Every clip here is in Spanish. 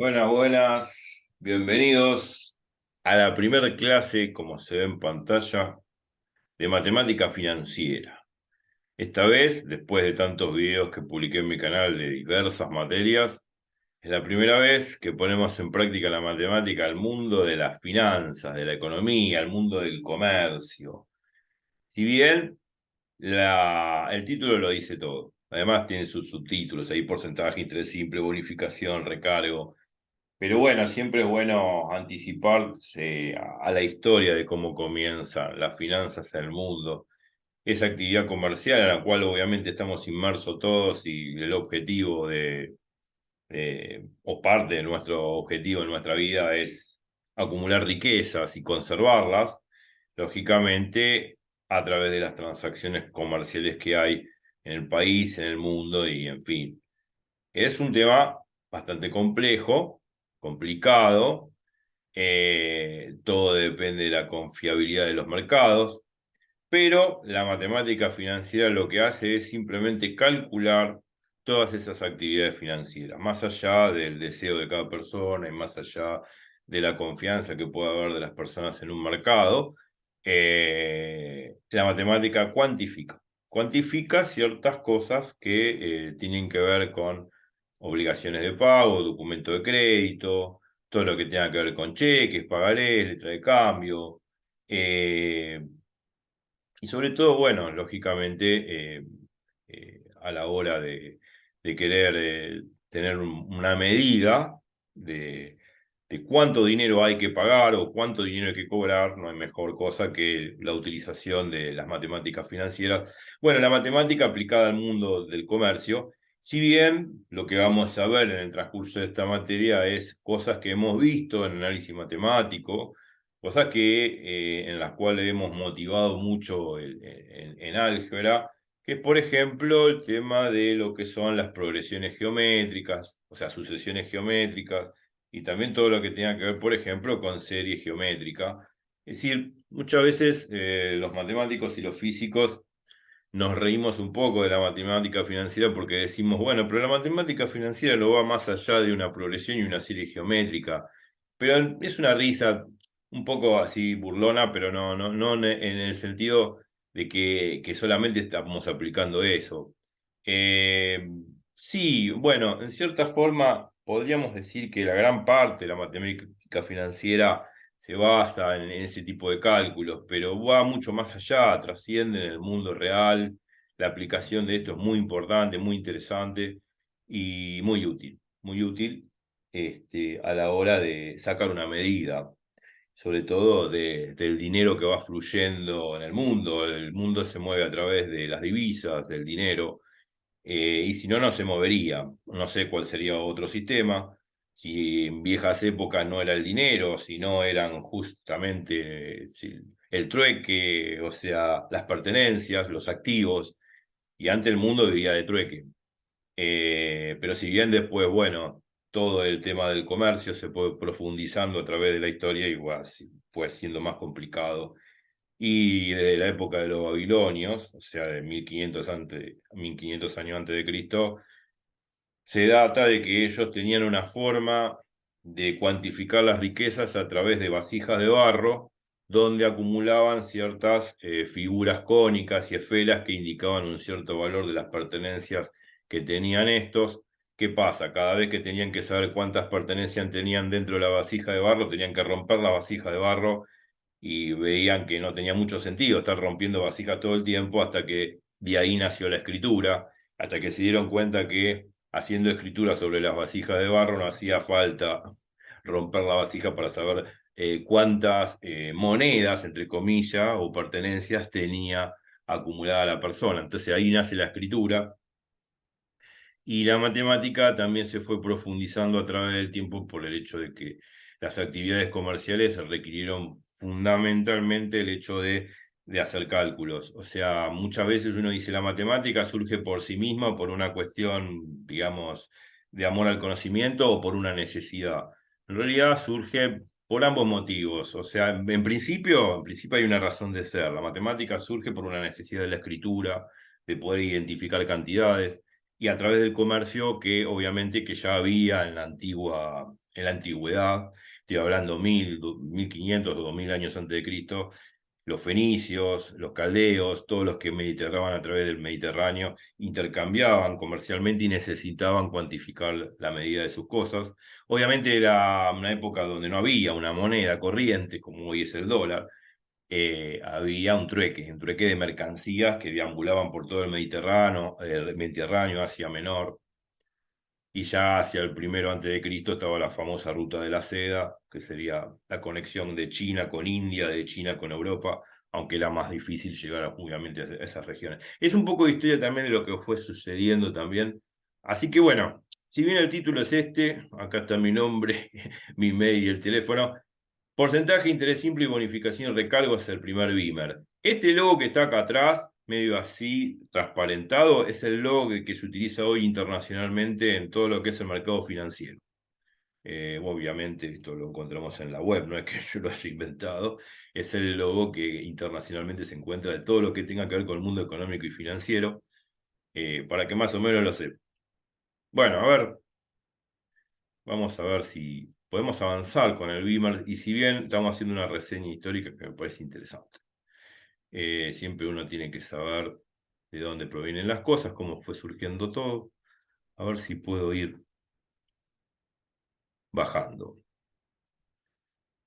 Buenas, buenas. Bienvenidos a la primera clase, como se ve en pantalla, de matemática financiera. Esta vez, después de tantos videos que publiqué en mi canal de diversas materias, es la primera vez que ponemos en práctica la matemática al mundo de las finanzas, de la economía, al mundo del comercio. Si bien el título lo dice todo. Además tiene sus subtítulos, hay porcentaje, interés simple, bonificación, recargo. Pero bueno, siempre es bueno anticiparse a la historia de cómo comienzan las finanzas en el mundo, esa actividad comercial en la cual obviamente estamos inmersos todos y el objetivo o parte de nuestro objetivo en nuestra vida es acumular riquezas y conservarlas, lógicamente a través de las transacciones comerciales que hay en el país, en el mundo y en fin. Es un tema bastante complejo, complicado, todo depende de la confiabilidad de los mercados, pero la matemática financiera lo que hace es simplemente calcular todas esas actividades financieras, más allá del deseo de cada persona y más allá de la confianza que pueda haber de las personas en un mercado, la matemática cuantifica ciertas cosas que tienen que ver con obligaciones de pago, documento de crédito, todo lo que tenga que ver con cheques, pagarés, letra de cambio, eh, y sobre todo, bueno, lógicamente, a la hora de querer tener una medida de cuánto dinero hay que pagar o cuánto dinero hay que cobrar, no hay mejor cosa que la utilización de las matemáticas financieras. Bueno, la matemática aplicada al mundo del comercio, si bien lo que vamos a ver en el transcurso de esta materia es cosas que hemos visto en análisis matemático, cosas en las cuales hemos motivado mucho en álgebra, que es, por ejemplo, el tema de lo que son las progresiones geométricas, o sea, sucesiones geométricas, y también todo lo que tenga que ver, por ejemplo, con serie geométrica. Es decir, muchas veces los matemáticos y los físicos nos reímos un poco de la matemática financiera porque decimos, bueno, pero la matemática financiera no va más allá de una progresión y una serie geométrica. Pero es una risa un poco así burlona, pero no en el sentido de que solamente estamos aplicando eso. Eh, sí, bueno, en cierta forma podríamos decir que la gran parte de la matemática financiera se basa en ese tipo de cálculos, pero va mucho más allá, trasciende en el mundo real. La aplicación de esto es muy importante, muy interesante y muy útil a la hora de sacar una medida, sobre todo del dinero que va fluyendo en el mundo. El mundo se mueve a través de las divisas, del dinero, y si no, no se movería. No sé cuál sería otro sistema. Si en viejas épocas no era el dinero, si no eran justamente el trueque, o sea, las pertenencias, los activos, y antes el mundo vivía de trueque. Pero si bien después, bueno, todo el tema del comercio se fue profundizando a través de la historia y fue siendo más complicado. Y desde la época de los babilonios, o sea, de 1500 años antes de Cristo, se data de que ellos tenían una forma de cuantificar las riquezas a través de vasijas de barro, donde acumulaban ciertas figuras cónicas y esferas que indicaban un cierto valor de las pertenencias que tenían estos. ¿Qué pasa? Cada vez que tenían que saber cuántas pertenencias tenían dentro de la vasija de barro, tenían que romper la vasija de barro y veían que no tenía mucho sentido estar rompiendo vasijas todo el tiempo hasta que de ahí nació la escritura, hasta que se dieron cuenta que haciendo escritura sobre las vasijas de barro no hacía falta romper la vasija para saber cuántas monedas, entre comillas, o pertenencias tenía acumulada la persona. Entonces ahí nace la escritura y la matemática también se fue profundizando a través del tiempo por el hecho de que las actividades comerciales requirieron fundamentalmente el hecho de hacer cálculos. O sea, muchas veces uno dice la matemática surge por sí misma, por una cuestión, digamos, de amor al conocimiento o por una necesidad. En realidad surge por ambos motivos. O sea, en principio hay una razón de ser. La matemática surge por una necesidad de la escritura, de poder identificar cantidades y a través del comercio que obviamente que ya había en la antigua en la antigüedad, estoy hablando 1500 o 2000 años antes de Cristo, los fenicios, los caldeos, todos los que mediterraban a través del Mediterráneo, intercambiaban comercialmente y necesitaban cuantificar la medida de sus cosas. Obviamente era una época donde no había una moneda corriente, como hoy es el dólar. Había un trueque de mercancías que deambulaban por todo el Mediterráneo, Asia Menor, y ya hacia el primero antes de Cristo estaba la famosa ruta de la seda, que sería la conexión de China con India, de China con Europa, aunque era más difícil llegar obviamente a esas regiones. Es un poco de historia también de lo que fue sucediendo también. Así que bueno, si bien el título es este, acá está mi nombre, mi mail y el teléfono. Porcentaje, interés simple y bonificación y recargo es el primer Beamer. Este logo que está acá atrás, medio así transparentado, es el logo que se utiliza hoy internacionalmente en todo lo que es el mercado financiero. Obviamente esto lo encontramos en la web, no es que yo lo haya inventado, es el logo que internacionalmente se encuentra de todo lo que tenga que ver con el mundo económico y financiero, para que más o menos lo sepa. Bueno, a ver, vamos a ver si podemos avanzar con el Beamer, y si bien estamos haciendo una reseña histórica que me parece interesante. Siempre uno tiene que saber de dónde provienen las cosas, cómo fue surgiendo todo. A ver si puedo ir bajando.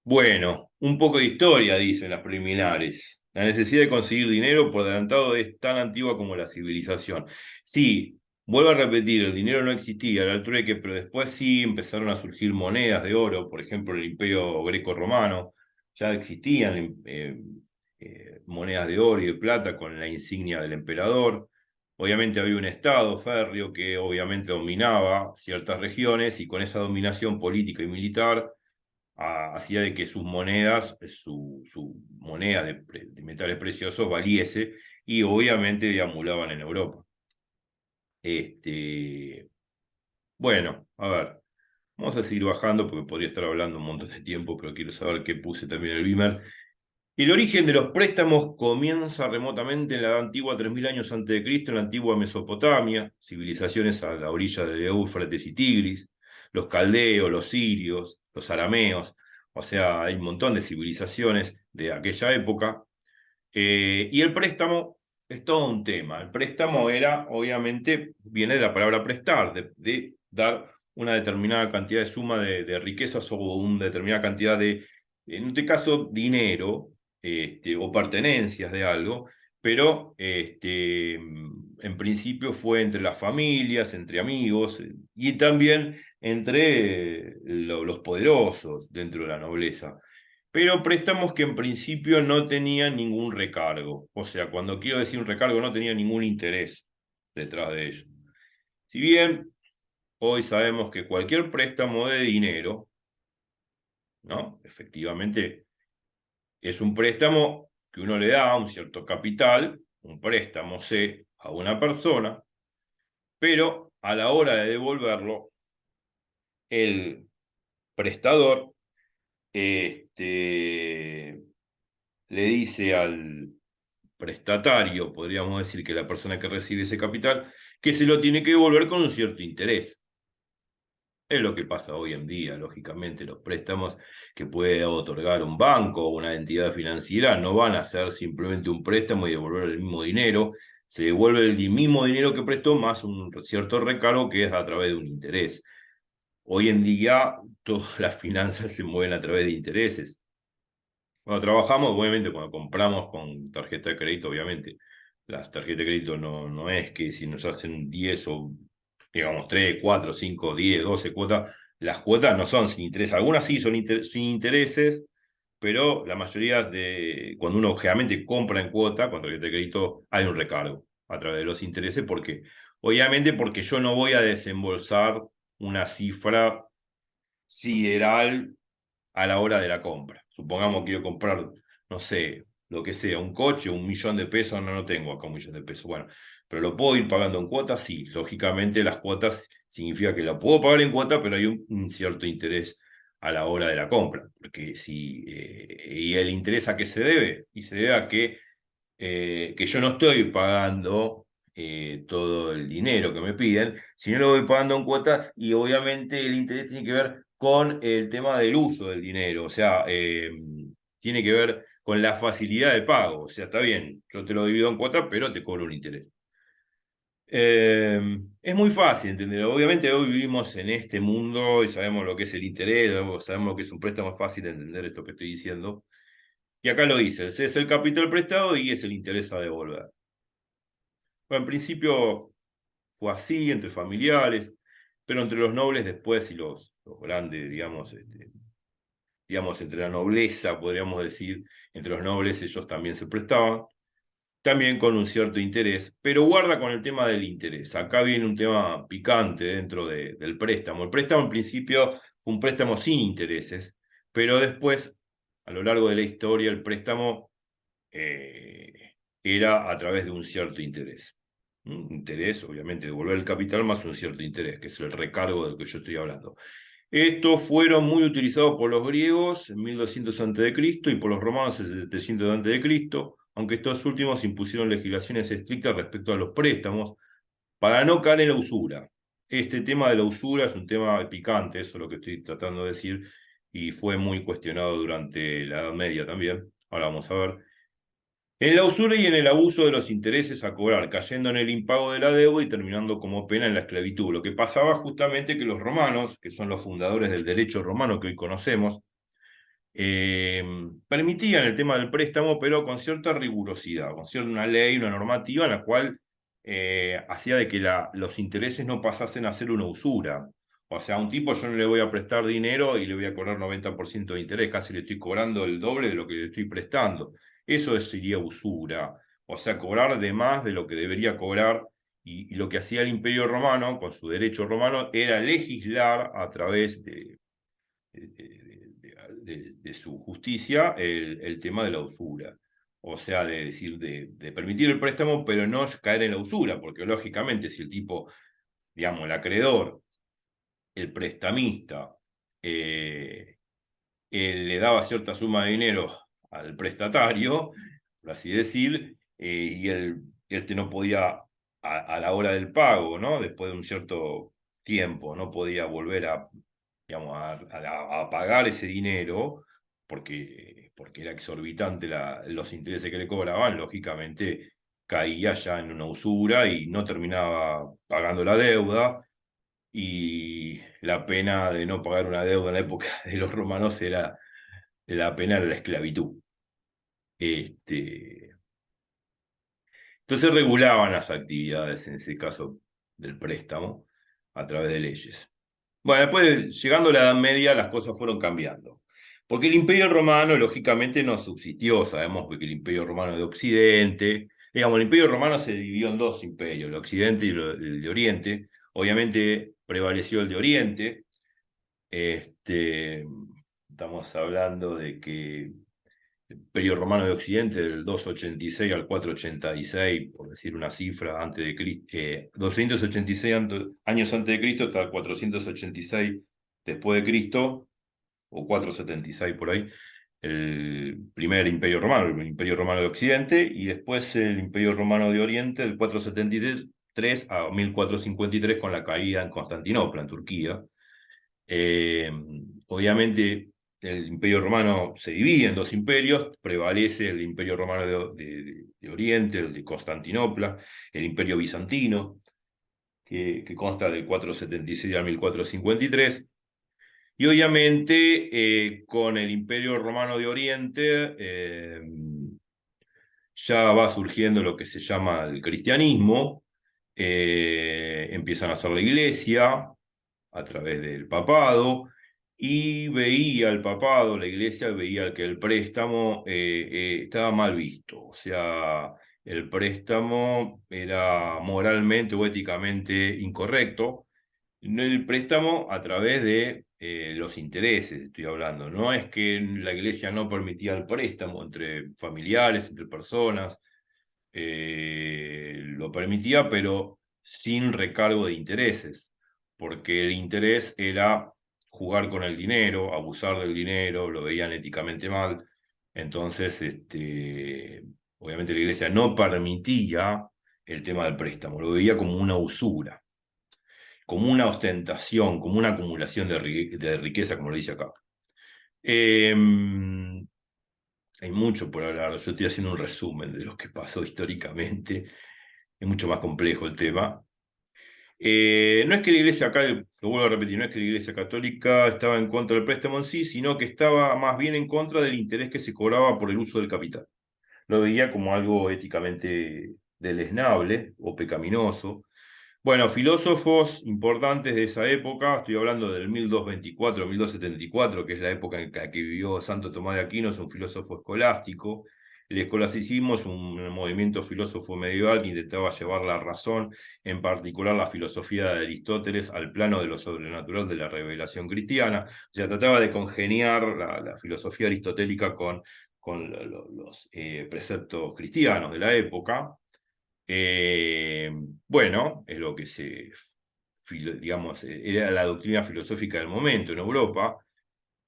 Bueno, un poco de historia, dicen las preliminares. La necesidad de conseguir dinero por adelantado es tan antigua como la civilización. Sí, vuelvo a repetir, el dinero no existía, era el trueque, pero después sí empezaron a surgir monedas de oro, por ejemplo, el Imperio Greco-Romano, ya existían monedas de oro y de plata con la insignia del emperador. Obviamente había un estado férreo que obviamente dominaba ciertas regiones, y con esa dominación política y militar hacía de que sus monedas, su moneda de metales preciosos valiese, y obviamente deambulaban en Europa. Bueno, a ver, vamos a seguir bajando porque podría estar hablando un montón de tiempo, pero quiero saber qué puse también en el Beamer. El origen de los préstamos comienza remotamente en la antigua 3000 años antes de Cristo, en la antigua Mesopotamia, civilizaciones a la orilla del Éufrates y Tigris, los caldeos, los sirios, los arameos, o sea, hay un montón de civilizaciones de aquella época. Y el préstamo es todo un tema. El préstamo era, obviamente, viene de la palabra prestar, de dar una determinada cantidad de suma riquezas o una determinada cantidad en este caso, dinero, o pertenencias de algo, pero en principio fue entre las familias, entre amigos, y también entre los poderosos dentro de la nobleza. Pero préstamos que en principio no tenían ningún recargo. O sea, cuando quiero decir un recargo, no tenía ningún interés detrás de ello. Si bien hoy sabemos que cualquier préstamo de dinero, ¿no? Efectivamente, es un préstamo que uno le da un cierto capital, un préstamo C, a una persona, pero a la hora de devolverlo, el prestador le dice al prestatario, podríamos decir que la persona que recibe ese capital, que se lo tiene que devolver con un cierto interés. Es lo que pasa hoy en día, lógicamente. Los préstamos que puede otorgar un banco o una entidad financiera no van a ser simplemente un préstamo y devolver el mismo dinero. Se devuelve el mismo dinero que prestó más un cierto recargo que es a través de un interés. Hoy en día todas las finanzas se mueven a través de intereses. Cuando trabajamos, obviamente, cuando compramos con tarjeta de crédito, obviamente, las tarjetas de crédito no es que si nos hacen 10 o, digamos, 3 4 5 10 12 cuotas, las cuotas no son sin interés. Algunas sí son sin intereses, pero la mayoría cuando uno generalmente compra en cuota, con tarjeta de crédito, hay un recargo a través de los intereses, porque, obviamente, porque yo no voy a desembolsar una cifra sideral a la hora de la compra. Supongamos que quiero comprar, no sé, lo que sea, un coche, 1.000.000 de pesos, no tengo acá 1.000.000 de pesos. Bueno, pero lo puedo ir pagando en cuotas, sí. Lógicamente las cuotas significa que la puedo pagar en cuota, pero hay un cierto interés a la hora de la compra. Porque si, y el interés a qué se debe, y se debe a que yo no estoy pagando todo el dinero que me piden, sino lo voy pagando en cuotas, y obviamente el interés tiene que ver con el tema del uso del dinero, o sea, tiene que ver con la facilidad de pago, o sea, está bien, yo te lo divido en cuotas, pero te cobro un interés. Es muy fácil entenderlo. Obviamente hoy vivimos en este mundo y sabemos lo que es el interés, sabemos lo que es un préstamo, es fácil de entender esto que estoy diciendo. Y acá lo dice, es el capital prestado y es el interés a devolver. Bueno, en principio fue así entre familiares, pero entre los nobles después y los grandes, digamos, entre la nobleza, podríamos decir, entre los nobles ellos también se prestaban, también con un cierto interés, pero guarda con el tema del interés. Acá viene un tema picante dentro del préstamo. El préstamo en principio fue un préstamo sin intereses, pero después, a lo largo de la historia, el préstamo era a través de un cierto interés. Interés, obviamente, devolver el capital más un cierto interés, que es el recargo del que yo estoy hablando. Estos fueron muy utilizados por los griegos en 1200 a.C. y por los romanos en 700 a.C., aunque estos últimos impusieron legislaciones estrictas respecto a los préstamos para no caer en la usura. Este tema de la usura es un tema picante, eso es lo que estoy tratando de decir, y fue muy cuestionado durante la Edad Media también. Ahora vamos a ver. En la usura y en el abuso de los intereses a cobrar, cayendo en el impago de la deuda y terminando como pena en la esclavitud. Lo que pasaba justamente que los romanos, que son los fundadores del derecho romano que hoy conocemos, permitían el tema del préstamo, pero con cierta rigurosidad, con cierta una ley, una normativa en la cual hacía de que los intereses no pasasen a ser una usura. O sea, a un tipo yo no le voy a prestar dinero y le voy a cobrar 90% de interés, casi le estoy cobrando el doble de lo que le estoy prestando. Eso sería usura, o sea, cobrar de más de lo que debería cobrar. Y lo que hacía el Imperio Romano, con su derecho romano, era legislar a través de su justicia el tema de la usura. O sea, de decir, de permitir el préstamo, pero no caer en la usura, porque lógicamente si el tipo, digamos, el acreedor, el prestamista, le daba cierta suma de dinero al prestatario, por así decir, y él no podía, a la hora del pago, ¿no? Después de un cierto tiempo, no podía volver digamos, a pagar ese dinero, porque era exorbitante los intereses que le cobraban, lógicamente caía ya en una usura y no terminaba pagando la deuda. Y la pena de no pagar una deuda en la época de los romanos era la pena de la esclavitud. Este, entonces regulaban las actividades, en ese caso del préstamo, a través de leyes. Bueno, después, llegando a la Edad Media, las cosas fueron cambiando. Porque el Imperio Romano, lógicamente, no subsistió. Sabemos que el Imperio Romano de Occidente, digamos, el Imperio Romano se dividió en dos imperios, el Occidente y el de Oriente. Obviamente prevaleció el de Oriente. Estamos hablando de que el Imperio Romano de Occidente, del 286 al 486, por decir una cifra, antes de Cristo, 286 años antes de Cristo hasta 486 después de Cristo, o 476 por ahí, el primer Imperio Romano, el Imperio Romano de Occidente, y después el Imperio Romano de Oriente, del 473 a 1453, con la caída en Constantinopla, en Turquía. Obviamente el Imperio Romano se divide en dos imperios, prevalece el Imperio Romano de Oriente, el de Constantinopla, el Imperio Bizantino, que consta del 476 al 1453, y obviamente con el Imperio Romano de Oriente ya va surgiendo lo que se llama el cristianismo, empiezan a hacer la iglesia a través del papado, y veía el papado, la iglesia veía que el préstamo estaba mal visto, o sea, el préstamo era moralmente o éticamente incorrecto. El préstamo a través de los intereses, estoy hablando. No es que la iglesia no permitía el préstamo entre familiares, entre personas, lo permitía, pero sin recargo de intereses, porque el interés era jugar con el dinero, abusar del dinero, lo veían éticamente mal. Entonces, obviamente la iglesia no permitía el tema del préstamo, lo veía como una usura. como una ostentación, como una acumulación de riqueza, como lo dice acá. Eh, Hay mucho por hablar. Yo estoy haciendo un resumen de lo que pasó históricamente. Es mucho más complejo el tema. No es que la iglesia acá, lo vuelvo a repetir, no es que la iglesia católica estaba en contra del préstamo en sí, sino que estaba más bien en contra del interés que se cobraba por el uso del capital. Lo veía como algo éticamente deleznable o pecaminoso. Bueno, filósofos importantes de esa época, estoy hablando del 1224, 1274, que es la época en la que vivió Santo Tomás de Aquino, es un filósofo escolástico. El escolasticismo es un movimiento filósofo medieval que intentaba llevar la razón, en particular la filosofía de Aristóteles, al plano de lo sobrenatural de la revelación cristiana. O sea, trataba de congeniar la filosofía aristotélica con los preceptos cristianos de la época. Eh, bueno, es lo que digamos, era la doctrina filosófica del momento en Europa,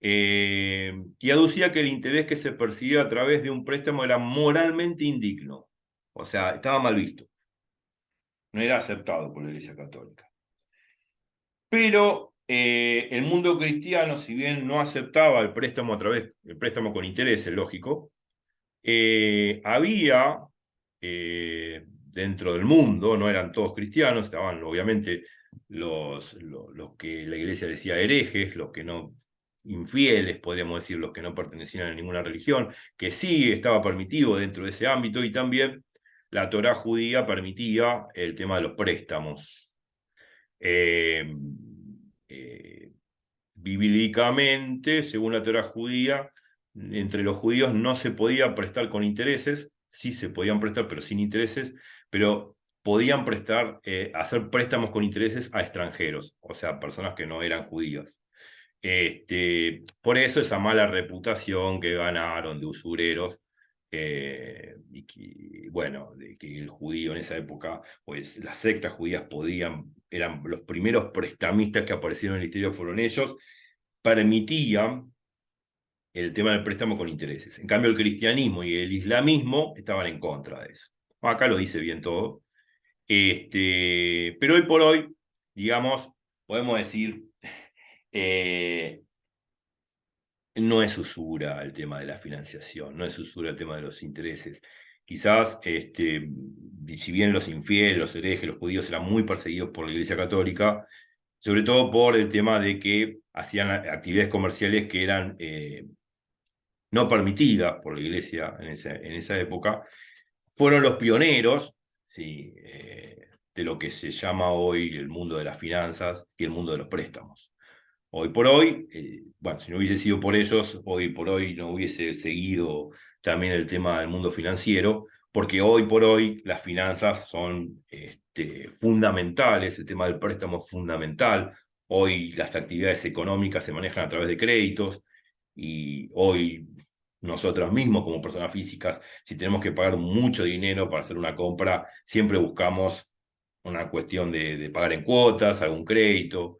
y aducía que el interés que se percibía a través de un préstamo era moralmente indigno, o sea, estaba mal visto, no era aceptado por la Iglesia Católica. Pero el mundo cristiano, si bien no aceptaba el préstamo el préstamo con intereses, lógico, había dentro del mundo, no eran todos cristianos, estaban obviamente los que la iglesia decía herejes, los que no, infieles, podríamos decir, los que no pertenecían a ninguna religión, que sí estaba permitido dentro de ese ámbito, y también la Torá judía permitía el tema de los préstamos. Eh, eh, Bíblicamente, según la Torá judía, entre los judíos no se podía prestar con intereses, sí se podían prestar, pero sin intereses, pero podían prestar, hacer préstamos con intereses a extranjeros, o sea, personas que no eran judías. Por eso esa mala reputación que ganaron de usureros, y que, bueno, de que el judío en esa época, pues las sectas judías eran los primeros prestamistas que aparecieron en la historia, fueron ellos, permitían el tema del préstamo con intereses. En cambio, el cristianismo y el islamismo estaban en contra de eso. Acá lo dice bien todo. Pero hoy por hoy, digamos, podemos decir, eh, no es usura el tema de la financiación, no es usura el tema de los intereses. Quizás, si bien los infieles, los herejes, los judíos eran muy perseguidos por la Iglesia Católica, sobre todo por el tema de que hacían actividades comerciales que eran no permitidas por la Iglesia en esa época, fueron los pioneros, sí, de lo que se llama hoy el mundo de las finanzas y el mundo de los préstamos. Hoy por hoy, bueno, si no hubiese sido por ellos, hoy por hoy no hubiese seguido también el tema del mundo financiero, porque hoy por hoy las finanzas son fundamentales, el tema del préstamo es fundamental. Hoy las actividades económicas se manejan a través de créditos, y hoy nosotros mismos como personas físicas, si tenemos que pagar mucho dinero para hacer una compra, siempre buscamos una cuestión de pagar en cuotas, algún crédito,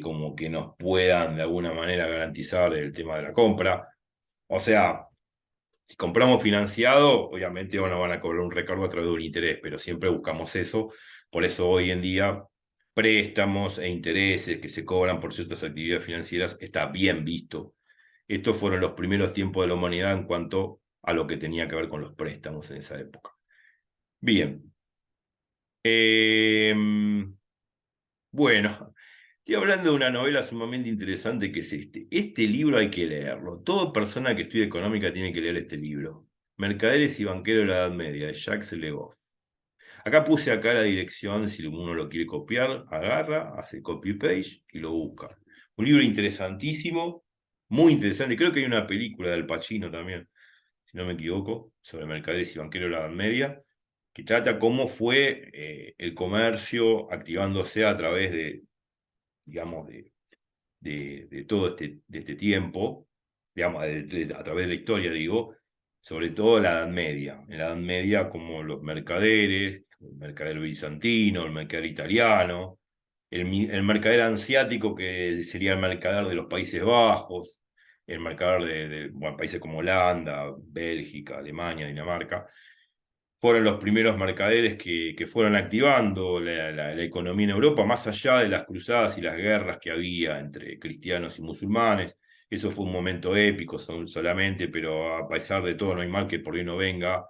como que nos puedan de alguna manera garantizar el tema de la compra. O sea, si compramos financiado, obviamente van a cobrar un recargo a través de un interés, pero siempre buscamos eso. Por eso hoy en día préstamos e intereses que se cobran por ciertas actividades financieras está bien visto. Estos fueron los primeros tiempos de la humanidad en cuanto a lo que tenía que ver con los préstamos en esa época. Bien. Eh, bueno, estoy hablando de una novela sumamente interesante que es este. Este libro hay que leerlo. Toda persona que estudie económica tiene que leer este libro. Mercaderes y banqueros de la Edad Media, de Jacques Le Goff. Acá puse acá la dirección, si uno lo quiere copiar, agarra, hace copy-paste y lo busca. Un libro interesantísimo, muy interesante. Creo que hay una película de Al Pacino también, si no me equivoco, sobre mercaderes y banqueros de la Edad Media, que trata cómo fue el comercio activándose a través digamos, de todo de este tiempo, digamos, a través de la historia, digo, sobre todo la Edad Media. En la Edad Media, como los mercaderes, el mercader bizantino, el mercader italiano, el mercader asiático, que sería el mercader de los Países Bajos, el mercader bueno, países como Holanda, Bélgica, Alemania, Dinamarca. fueron los primeros mercaderes que fueron activando la economía en Europa, más allá de las cruzadas y las guerras que había entre cristianos y musulmanes. Eso fue un momento épico solamente, pero a pesar de todo no hay mal que por ahí no venga.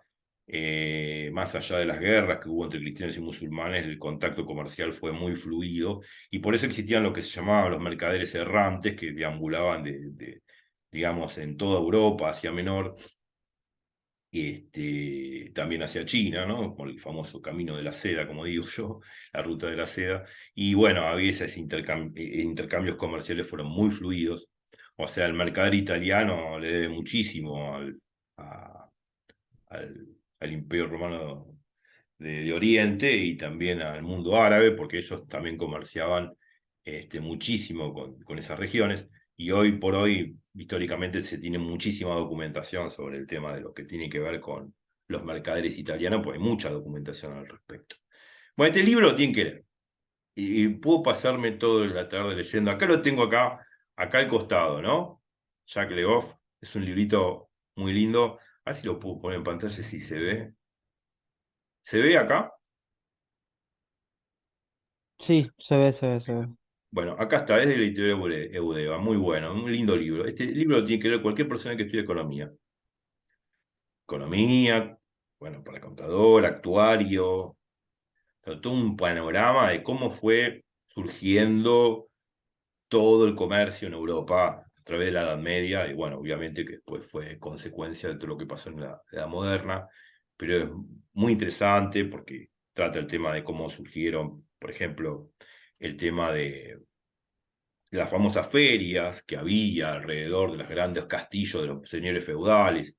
Más allá de las guerras que hubo entre cristianos y musulmanes, el contacto comercial fue muy fluido y por eso existían lo que se llamaban los mercaderes errantes que deambulaban digamos, en toda Europa, Asia Menor, también hacia China, ¿no? Por el famoso camino de la seda, como digo yo, la ruta de la seda. Y bueno, había esos intercambios comerciales fueron muy fluidos. O sea, el mercader italiano le debe muchísimo a- al, al Imperio Romano de Oriente y también al mundo árabe, porque ellos también comerciaban muchísimo con esas regiones. Y hoy por hoy, históricamente, se tiene muchísima documentación sobre el tema de lo que tiene que ver con los mercaderes italianos, pues hay mucha documentación al respecto. Bueno, este libro lo tienen que leer. Y puedo pasarme toda la tarde leyendo. Acá lo tengo acá al costado, ¿no? Jacques Le Goff. Es un librito muy lindo. A ver si lo puedo poner en pantalla si se ve. ¿Se ve acá? Sí, se ve, se ve, se ve. Bueno, acá está, es de la editorial Eudeva, muy bueno, un lindo libro. Este libro lo tiene que leer cualquier persona que estudie economía. Economía, bueno, para contador, actuario, pero todo un panorama de cómo fue surgiendo todo el comercio en Europa a través de la Edad Media, y bueno, obviamente que después fue consecuencia de todo lo que pasó en la Edad Moderna, pero es muy interesante porque trata el tema de cómo surgieron, por ejemplo, el tema de las famosas ferias que había alrededor de los grandes castillos de los señores feudales,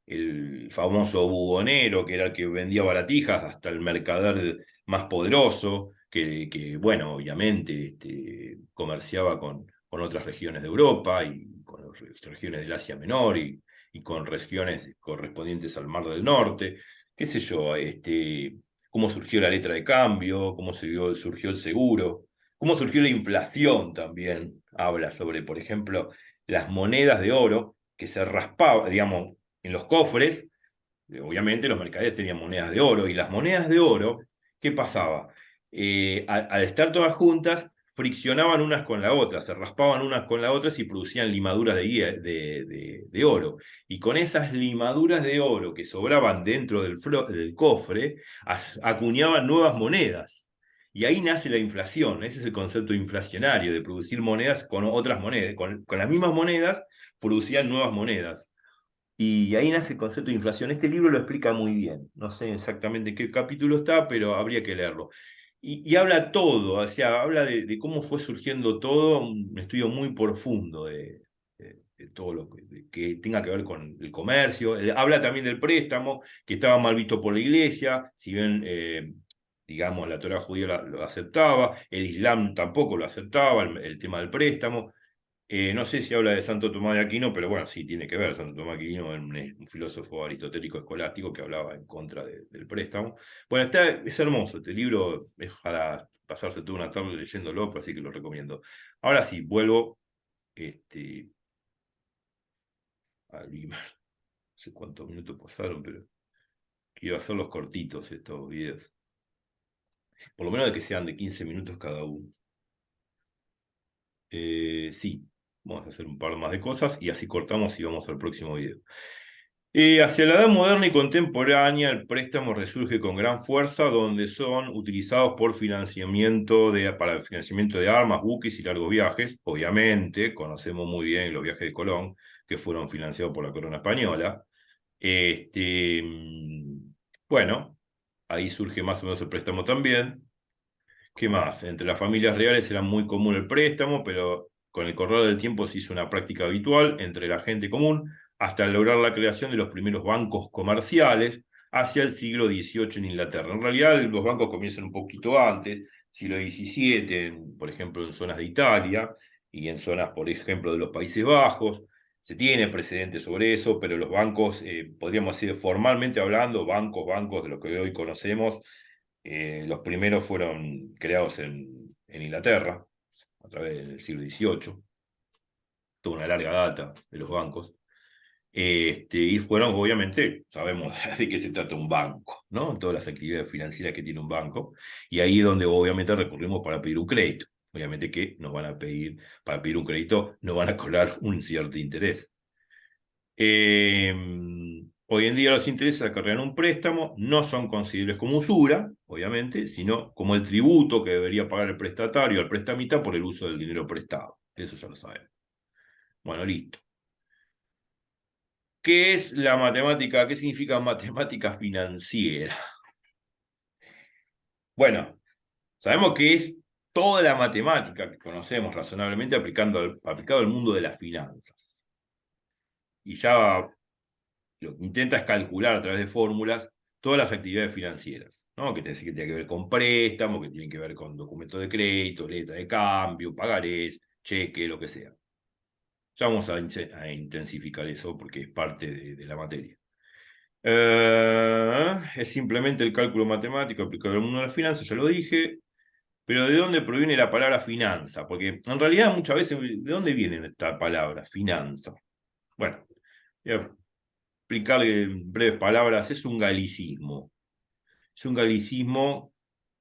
el famoso buhonero, que era el que vendía baratijas, hasta el mercader más poderoso, bueno, obviamente comerciaba con otras regiones de Europa y con regiones del Asia Menor y con regiones correspondientes al Mar del Norte, qué sé yo, cómo surgió la letra de cambio, cómo surgió el seguro, cómo surgió la inflación también. Habla sobre, por ejemplo, las monedas de oro que se raspaban, digamos, en los cofres. Obviamente los mercaderes tenían monedas de oro y las monedas de oro, ¿qué pasaba? Al estar todas juntas, friccionaban unas con la otra, se raspaban unas con las otras y producían limaduras de oro. Y con esas limaduras de oro que sobraban dentro del cofre, acuñaban nuevas monedas. Y ahí nace la inflación, ese es el concepto inflacionario, de producir monedas con otras monedas. Con las mismas monedas producían nuevas monedas. Y ahí nace el concepto de inflación. Este libro lo explica muy bien. No sé exactamente en qué capítulo está, pero habría que leerlo. Y habla todo, o sea, habla de cómo fue surgiendo todo, un estudio muy profundo de todo lo que tenga que ver con el comercio. Habla también del préstamo, que estaba mal visto por la iglesia, si bien, digamos, la Torá judía lo aceptaba, el Islam tampoco lo aceptaba, el tema del préstamo. No sé si habla de Santo Tomás de Aquino, pero bueno, sí, tiene que ver. Santo Tomás de Aquino era un filósofo aristotélico escolástico que hablaba en contra del préstamo. Bueno, es hermoso. Este libro es para pasarse toda una tarde leyéndolo, pero así que lo recomiendo. Ahora sí, vuelvo este, al Beamer. No sé cuántos minutos pasaron, pero quiero hacerlos cortitos estos videos. Por lo menos de que sean de 15 minutos cada uno. Sí, vamos a hacer un par más de cosas y así cortamos y vamos al próximo video. Hacia la edad moderna y contemporánea, el préstamo resurge con gran fuerza, donde son utilizados para el financiamiento de armas, buques y largos viajes. Obviamente, conocemos muy bien los viajes de Colón, que fueron financiados por la corona española. Este, mm, bueno, ahí surge más o menos el préstamo también. ¿Qué más? Entre las familias reales era muy común el préstamo, pero con el correr del tiempo se hizo una práctica habitual entre la gente común hasta lograr la creación de los primeros bancos comerciales hacia el siglo XVIII en Inglaterra. En realidad los bancos comienzan un poquito antes, siglo XVII, por ejemplo, en zonas de Italia y en zonas, por ejemplo, de los Países Bajos. Se tiene precedentes sobre eso, pero los bancos, podríamos decir formalmente hablando, bancos de lo que hoy conocemos, los primeros fueron creados en Inglaterra a través del siglo XVIII, toda una larga data de los bancos. Y fueron, obviamente, sabemos de qué se trata un banco, ¿no? Todas las actividades financieras que tiene un banco, y ahí es donde obviamente recurrimos para pedir un crédito. Obviamente que nos van a pedir, para pedir un crédito, nos van a cobrar un cierto interés. Eh, Hoy en día los intereses acarrean un préstamo, no son considerables como usura, obviamente, sino como el tributo que debería pagar el prestatario al prestamista por el uso del dinero prestado. Eso ya lo sabemos. Bueno, listo. ¿Qué es la matemática? ¿Qué significa matemática financiera? Bueno, sabemos que es toda la matemática que conocemos razonablemente aplicado al mundo de las finanzas. Y ya lo que intenta es calcular a través de fórmulas todas las actividades financieras, ¿no? Que tiene que ver con préstamos, que tienen que ver con documentos de crédito, letra de cambio, pagarés, cheque, lo que sea. Ya vamos a intensificar eso porque es parte de la materia. Es simplemente el cálculo matemático aplicado al mundo de las finanzas, ya lo dije. Pero ¿de dónde proviene la palabra finanza? Porque en realidad muchas veces, ¿de dónde viene esta palabra, finanza? Bueno, voy a explicarle en breves palabras, es un galicismo. Es un galicismo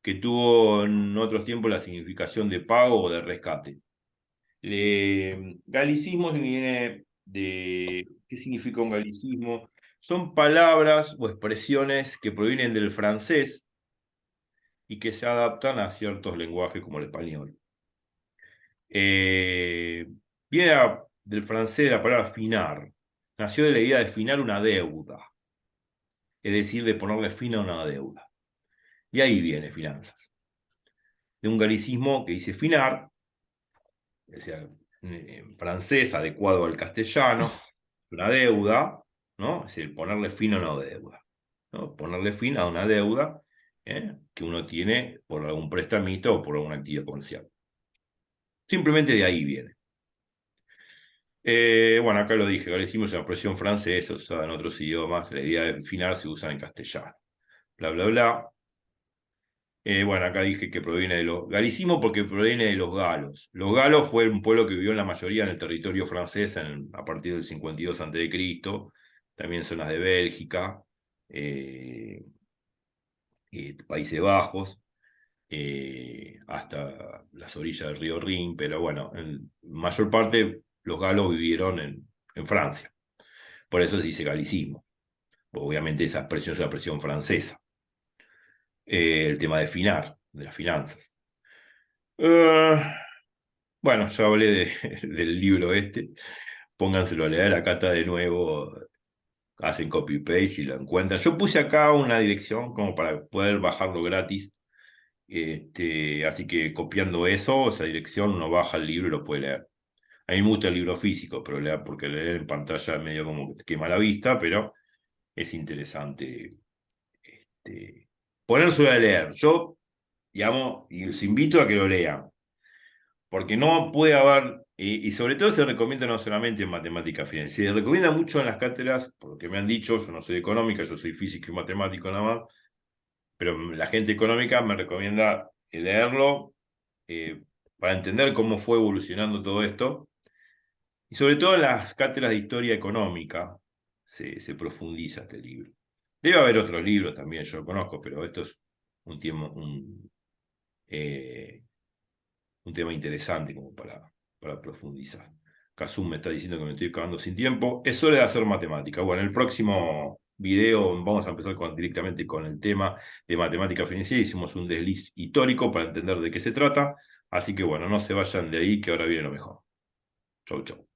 que tuvo en otros tiempos la significación de pago o de rescate. Galicismo viene de... ¿Qué significa un galicismo? Son palabras o expresiones que provienen del francés y que se adaptan a ciertos lenguajes como el español. Eh, Viene del francés de la palabra finar. Nació de la idea de finar una deuda, es decir, de ponerle fin a una deuda. Y ahí viene finanzas. De un galicismo que dice finar, o sea, en francés adecuado al castellano, una deuda, ¿no? Es decir, ponerle fin a una deuda, ¿no? Ponerle fin a una deuda que uno tiene por algún prestamista o por alguna actividad comercial. Simplemente de ahí viene. Bueno, acá lo dije, ahora hicimos una expresión francesa usada en otros idiomas, la idea de finar se usa en castellano. Bla, bla, bla. Bueno, acá dije que proviene de los... Galicismo porque proviene de los galos. Los galos fue un pueblo que vivió en la mayoría en el territorio francés a partir del 52 a.C., también zonas de Bélgica, eh, Países Bajos, hasta las orillas del río Rin, pero bueno, en mayor parte los galos vivieron en Francia. Por eso se dice galicismo. Obviamente esa expresión es una expresión francesa. El tema de finar, de las finanzas. Bueno, ya hablé del libro este. Pónganselo a leer, acá está de nuevo. Hacen copy-paste y lo encuentran. Yo puse acá una dirección como para poder bajarlo gratis. Así que copiando eso, esa dirección, uno baja el libro y lo puede leer. A mí me gusta el libro físico, pero porque leer en pantalla medio como que te quema la vista, pero es interesante ponérselo a leer. Yo, digamos, y los invito a que lo lean, porque no puede haber, y sobre todo se recomienda no solamente en matemática financiera, se recomienda mucho en las cátedras, por lo que me han dicho, yo no soy de económica, yo soy físico y matemático nada más, pero la gente económica me recomienda leerlo para entender cómo fue evolucionando todo esto, y sobre todo en las cátedras de historia económica se profundiza este libro. Debe haber otros libros también, yo lo conozco, pero esto es eh, un tema interesante como para profundizar. Kazum me está diciendo que me estoy acabando sin tiempo. Es hora de hacer matemática. Bueno, en el próximo video vamos a empezar directamente con el tema de matemática financiera. Hicimos un desliz histórico para entender de qué se trata. Así que bueno, no se vayan de ahí, que ahora viene lo mejor. Chau, chau.